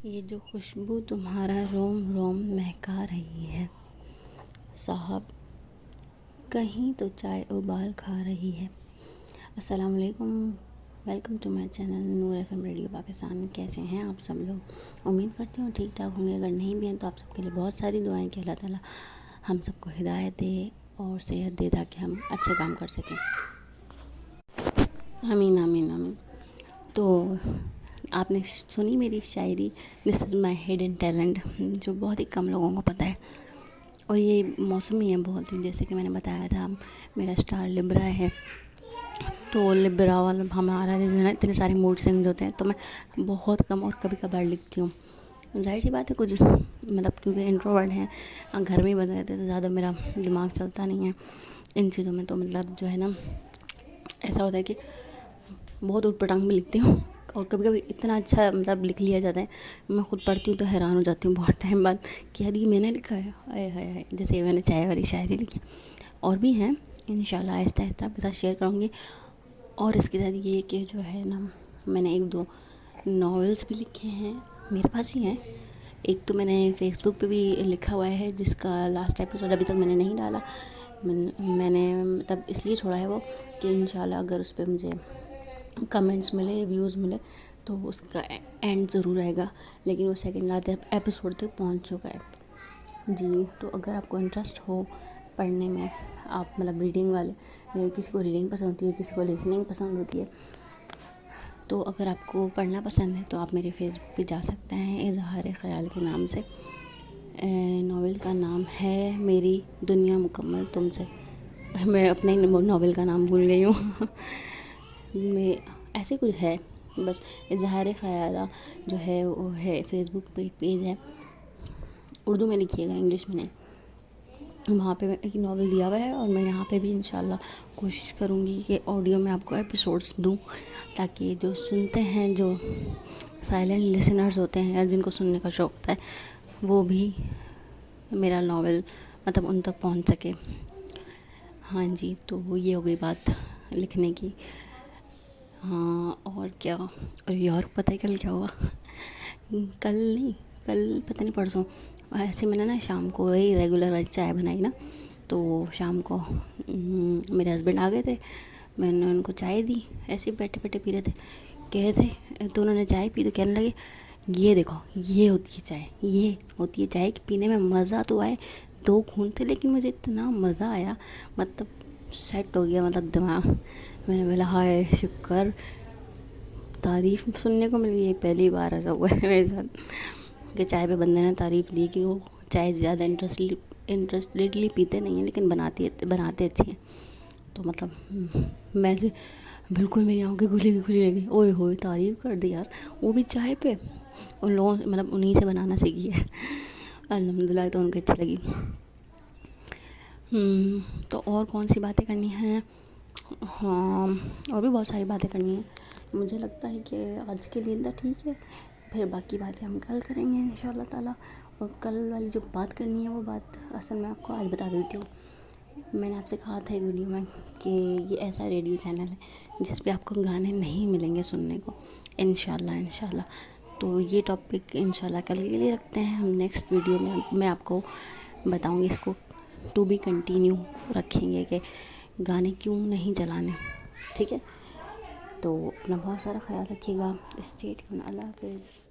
یہ جو خوشبو تمہارا روم روم مہکا رہی ہے، صاحب کہیں تو چائے ابال کھا رہی ہے۔ السلام علیکم، welcome to my channel Noor F M radio Pakistan. کیسے ہیں آپ سب لوگ؟ امید کرتی ہوں ٹھیک ٹھاک ہوں گے، اگر نہیں بھی ہیں تو آپ سب کے لیے بہت ساری دعائیں کہ اللہ تعالیٰ ہم سب کو ہدایت دے اور صحت دے تاکہ ہم اچھے کام کر سکیں۔ آمین آمین آمین۔ تو آپ نے سنی میری شاعری دس از مائی ہڈن ٹیلنٹ، جو بہت ہی کم لوگوں کو پتہ ہے، اور یہ موسمی ہے بہت ہی، جیسے کہ میں نے بتایا تھا میرا اسٹار لبرا ہے، تو لبرا والا ہمارا جو ہے نا اتنے سارے موڈ سوئنگز ہوتے ہیں، تو میں بہت کم اور کبھی کبھار لکھتی ہوں۔ ظاہر سی بات ہے کچھ مطلب کیونکہ انٹروورٹ ہیں، گھر میں ہی بند رہتے ہیں تو زیادہ میرا دماغ چلتا نہیں ہے ان چیزوں میں، تو مطلب جو ہے نا ایسا ہوتا ہے کہ بہت اٹھ پٹانگ میں لکھتی ہوں، اور کبھی کبھی اتنا اچھا مطلب لکھ لیا جاتا ہے، میں خود پڑھتی ہوں تو حیران ہو جاتی ہوں بہت ٹائم بعد کہ یار یہ میں نے لکھا ہے، آئے ہائے ہائے، جیسے میں نے چائے والی شاعری لکھی۔ اور بھی ہیں انشاءاللہ آہستہ آہستہ آپ کے ساتھ شیئر کروں گی، اور اس کے ساتھ یہ کہ جو ہے نا میں نے ایک دو ناولس بھی لکھے ہیں، میرے پاس ہی ہیں۔ ایک تو میں نے فیس بک پہ بھی لکھا ہوا ہے، جس کا لاسٹ ایپیسوڈ ابھی تک میں نے نہیں ڈالا، میں نے مطلب اس لیے چھوڑا ہے وہ کہ انشاءاللہ اگر اس پہ مجھے کمنٹس ملے، ویوز ملے تو اس کا اینڈ ضرور آئے گا، لیکن وہ سیکنڈ ایپیسوڈ تک پہنچ چکا ہے جی۔ تو اگر آپ کو انٹرسٹ ہو پڑھنے میں، آپ مطلب ریڈنگ والے، کسی کو ریڈنگ پسند ہوتی ہے، کسی کو لسننگ پسند ہوتی ہے، تو اگر آپ کو پڑھنا پسند ہے تو آپ میرے فیس بک پہ جا سکتے ہیں اظہار خیال کے نام سے۔ ناول کا نام ہے میری دنیا مکمل تم سے، میں اپنے ناول کا نام بھول گئی ہوں میں ایسے کچھ ہے، بس اظہار خیال جو ہے وہ ہے، فیس بک پہ ایک پیج ہے، اردو میں لکھیے گا، انگلش میں نہیں، وہاں پہ ایک ناول دیا ہوا ہے، اور میں یہاں پہ بھی انشاءاللہ کوشش کروں گی کہ آڈیو میں آپ کو ایپیسوڈس دوں، تاکہ جو سنتے ہیں، جو سائلنٹ لسنرز ہوتے ہیں یا جن کو سننے کا شوق ہوتا ہے، وہ بھی میرا ناول مطلب ان تک پہنچ سکے۔ ہاں جی، تو یہ ہو گئی بات لکھنے کی۔ ہاں اور کیا، اور یار پتہ ہے کل کیا ہوا؟ کل پتہ نہیں پرسوں، ایسے میں نے نا شام کو وہی ریگولر والی چائے بنائی نا، تو شام کو میرے ہسبینڈ آ گئے تھے، میں نے ان کو چائے دی، ایسے بیٹھے بیٹھے پی رہے تھے، کہہ رہے تھے، تو انہوں نے چائے پی تو کہنے لگے یہ دیکھو یہ ہوتی ہے چائے، یہ ہوتی ہے چائے کہ پینے میں مزہ تو آئے، دو گھونٹ تھے لیکن مجھے اتنا مزہ آیا، مطلب سیٹ ہو گیا مطلب دماغ۔ میں نے بولا ہائے شکر، تعریف سننے کو مل گئی، یہ پہلی بار ایسا ہوا ہے میرے ساتھ کہ چائے پہ بندے نے تعریف دی، کہ وہ چائے زیادہ انٹرسٹڈلی پیتے نہیں ہیں لیکن بناتے اچھی ہیں، تو مطلب میں سے بالکل میری آنکھیں کھلی رہ گئی، اوئے ہوئے تعریف کر دی یار، وہ بھی چائے پہ، ان لوگوں سے مطلب انہیں سے بنانا سیکھی ہے الحمدللہ، تو ان کو اچھی لگی۔ تو اور کون سی باتیں کرنی ہیں؟ ہاں اور بھی بہت ساری باتیں کرنی ہیں، مجھے لگتا ہے کہ آج کے لیے اتنا ٹھیک ہے، پھر باقی باتیں ہم کل کریں گے انشاءاللہ تعالیٰ۔ اور کل والی جو بات کرنی ہے وہ بات اصل میں آپ کو آج بتا دیتی ہوں۔ میں نے آپ سے کہا تھا ایک ویڈیو میں کہ یہ ایسا ریڈیو چینل ہے جس پہ آپ کو گانے نہیں ملیں گے سننے کو، انشاءاللہ۔ تو یہ ٹاپک انشاءاللہ کل کے لیے رکھتے ہیں، ہم نیکسٹ ویڈیو میں آپ کو بتاؤں گی، اس کو ٹو بی کنٹینیو رکھیں گے کہ گانے کیوں نہیں چلانے، ٹھیک ہے؟ تو اپنا بہت سارا خیال رکھیے گا، اسٹے ٹیون، اللہ حافظ۔